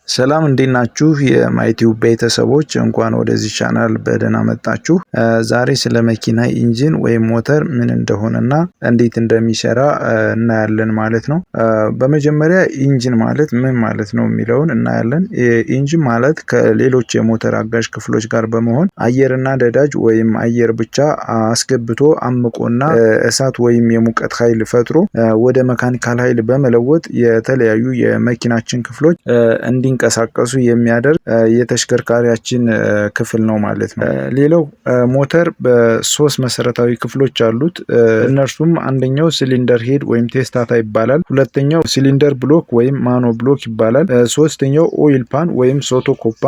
ሰላም እንዴት ናችሁ? የማይቲዩብ ቤተሰቦች እንኳን ወደዚህ ቻናል በደህና መጣችሁ። ዛሬ ስለ መኪና ኢንጂን ወይም ሞተር ምን እንደሆነና እንዴት እንደሚሰራ እናያለን ማለት ነው። በመጀመሪያ ኢንጂን ማለት ምን ማለት ነው የሚለውን እናያለን። ኢንጂን ማለት ከሌሎች የሞተር አጋዥ ክፍሎች ጋር በመሆን አየርና ነዳጅ ወይም አየር ብቻ አስገብቶ አምቆና እሳት ወይም የሙቀት ኃይል ፈጥሮ ወደ መካኒካል ኃይል በመለወጥ የተለያዩ የመኪናችን ክፍሎች እንዲንቀሳቀሱ የሚያደርግ የተሽከርካሪያችን ክፍል ነው ማለት ነው። ሌላው ሞተር በሶስት መሰረታዊ ክፍሎች አሉት። እነርሱም አንደኛው ሲሊንደር ሄድ ወይም ቴስታታ ይባላል። ሁለተኛው ሲሊንደር ብሎክ ወይም ማኖ ብሎክ ይባላል። ሶስተኛው ኦይል ፓን ወይም ሶቶኮፓ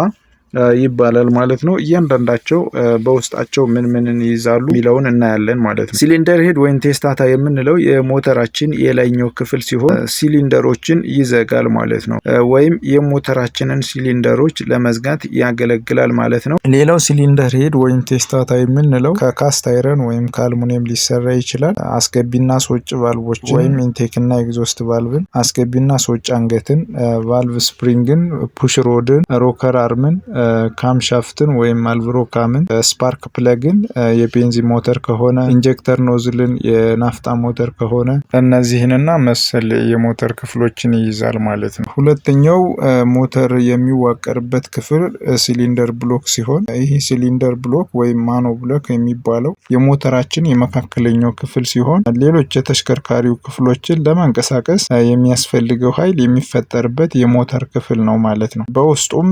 ይባላል ማለት ነው። እያንዳንዳቸው በውስጣቸው ምን ይይዛሉ የሚለውን እናያለን ማለት ነው። ሲሊንደር ሄድ ወይም ቴስታታ የምንለው የሞተራችን የላይኛው ክፍል ሲሆን ሲሊንደሮችን ይዘጋል ማለት ነው። ወይም የሞተራችንን ሲሊንደሮች ለመዝጋት ያገለግላል ማለት ነው። ሌላው ሲሊንደር ሄድ ወይም ቴስታታ የምንለው ከካስት አይረን ወይም ከአልሙኒየም ሊሰራ ይችላል። አስገቢና አስወጭ ቫልቮችን ወይም ኢንቴክና ኤግዞስት ቫልቭን፣ አስገቢና አስወጭ አንገትን፣ ቫልቭ ስፕሪንግን፣ ፑሽ ሮድን፣ ሮከር አርምን፣ ካምሻፍትን ወይም አልቭሮ ካምን፣ ስፓርክ ፕለግን፣ የቤንዚን ሞተር ከሆነ ኢንጀክተር ኖዝልን፣ የናፍጣ ሞተር ከሆነ እነዚህንና መሰል የሞተር ክፍሎችን ይይዛል ማለት ነው። ሁለተኛው ሞተር የሚዋቀርበት ክፍል ሲሊንደር ብሎክ ሲሆን ይህ ሲሊንደር ብሎክ ወይም ማኖ ብሎክ የሚባለው የሞተራችን የመካከለኛው ክፍል ሲሆን ሌሎች የተሽከርካሪው ክፍሎችን ለማንቀሳቀስ የሚያስፈልገው ኃይል የሚፈጠርበት የሞተር ክፍል ነው ማለት ነው። በውስጡም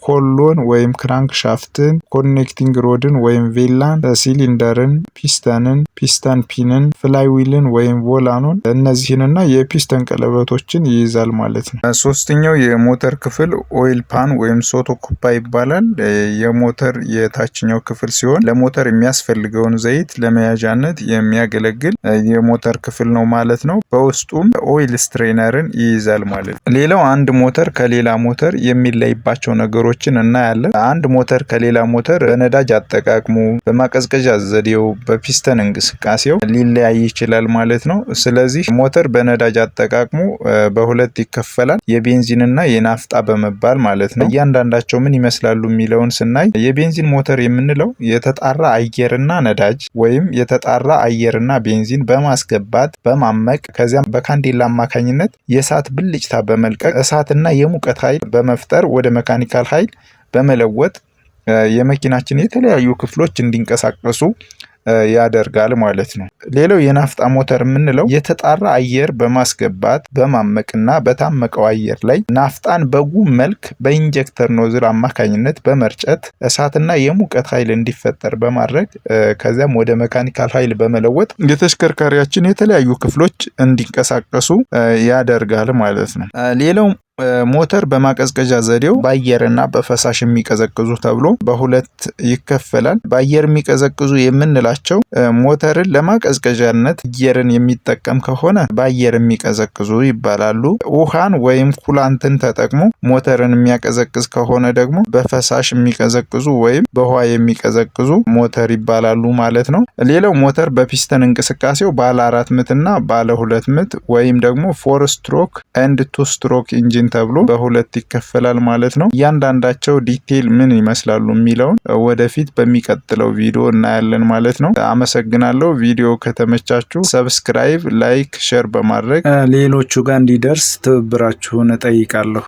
ኮሎን ወይም ክራንክ ሻፍትን፣ ኮኔክቲንግ ሮድን ወይም ቬላን፣ ሲሊንደርን፣ ፒስተንን፣ ፒስተን ፒንን፣ ፍላይዊልን ወይም ቮላኑን እነዚህንና የፒስተን ቀለበቶችን ይይዛል ማለት ነው። ሶስተኛው የሞተር ክፍል ኦይል ፓን ወይም ሶቶኮፓ ይባላል። የሞተር የታችኛው ክፍል ሲሆን ለሞተር የሚያስፈልገውን ዘይት ለመያዣነት የሚያገለግል የሞተር ክፍል ነው ማለት ነው። በውስጡም ኦይል ስትሬነርን ይይዛል ማለት ነው። ሌላው አንድ ሞተር ከሌላ ሞተር የሚለይባቸው ነገሮችን እናያለን። አንድ ሞተር ከሌላ ሞተር በነዳጅ አጠቃቅሙ፣ በማቀዝቀዣ ዘዴው፣ በፒስተን እንቅስቃሴው ሊለያይ ይችላል ማለት ነው። ስለዚህ ሞተር በነዳጅ አጠቃቅሙ በሁለት ይከፈላል፣ የቤንዚንና የናፍጣ በመባል ማለት ነው። እያንዳንዳቸው ምን ይመስላሉ የሚለውን ስናይ የቤንዚን ሞተር የምንለው የተጣራ አየርና ነዳጅ ወይም የተጣራ አየርና ቤንዚን በማስገባት በማመቅ ከዚያም በካንዴላ አማካኝነት የእሳት ብልጭታ በመልቀቅ እሳትና የሙቀት ኃይል በመፍጠር ወደ መካኒካል ኃይል በመለወጥ የመኪናችን የተለያዩ ክፍሎች እንዲንቀሳቀሱ ያደርጋል ማለት ነው። ሌላው የናፍጣ ሞተር የምንለው የተጣራ አየር በማስገባት በማመቅና በታመቀው አየር ላይ ናፍጣን በጉም መልክ በኢንጀክተር ኖዝል አማካኝነት በመርጨት እሳትና የሙቀት ኃይል እንዲፈጠር በማድረግ ከዚያም ወደ መካኒካል ኃይል በመለወጥ የተሽከርካሪያችን የተለያዩ ክፍሎች እንዲንቀሳቀሱ ያደርጋል ማለት ነው። ሌላው ሞተር በማቀዝቀዣ ዘዴው በአየርና በፈሳሽ የሚቀዘቅዙ ተብሎ በሁለት ይከፈላል። በአየር የሚቀዘቅዙ የምንላቸው ሞተርን ለማቀዝቀዣነት አየርን የሚጠቀም ከሆነ በአየር የሚቀዘቅዙ ይባላሉ። ውሃን ወይም ኩላንትን ተጠቅሞ ሞተርን የሚያቀዘቅዝ ከሆነ ደግሞ በፈሳሽ የሚቀዘቅዙ ወይም በውሃ የሚቀዘቅዙ ሞተር ይባላሉ ማለት ነው። ሌላው ሞተር በፒስተን እንቅስቃሴው ባለ 4 ምትና ባለ 2 ምት ወይም ደግሞ 4 ስትሮክ ኤንድ 2 ስትሮክ ኢንጂን ተብሎ በሁለት ይከፈላል ማለት ነው። እያንዳንዳቸው ዲቴል ምን ይመስላሉ የሚለውን ወደፊት በሚቀጥለው ቪዲዮ እናያለን ማለት ነው። አመሰግናለሁ። ቪዲዮ ከተመቻችሁ ሰብስክራይብ፣ ላይክ፣ ሼር በማድረግ ሌሎቹ ጋር እንዲደርስ ትብብራችሁን እጠይቃለሁ።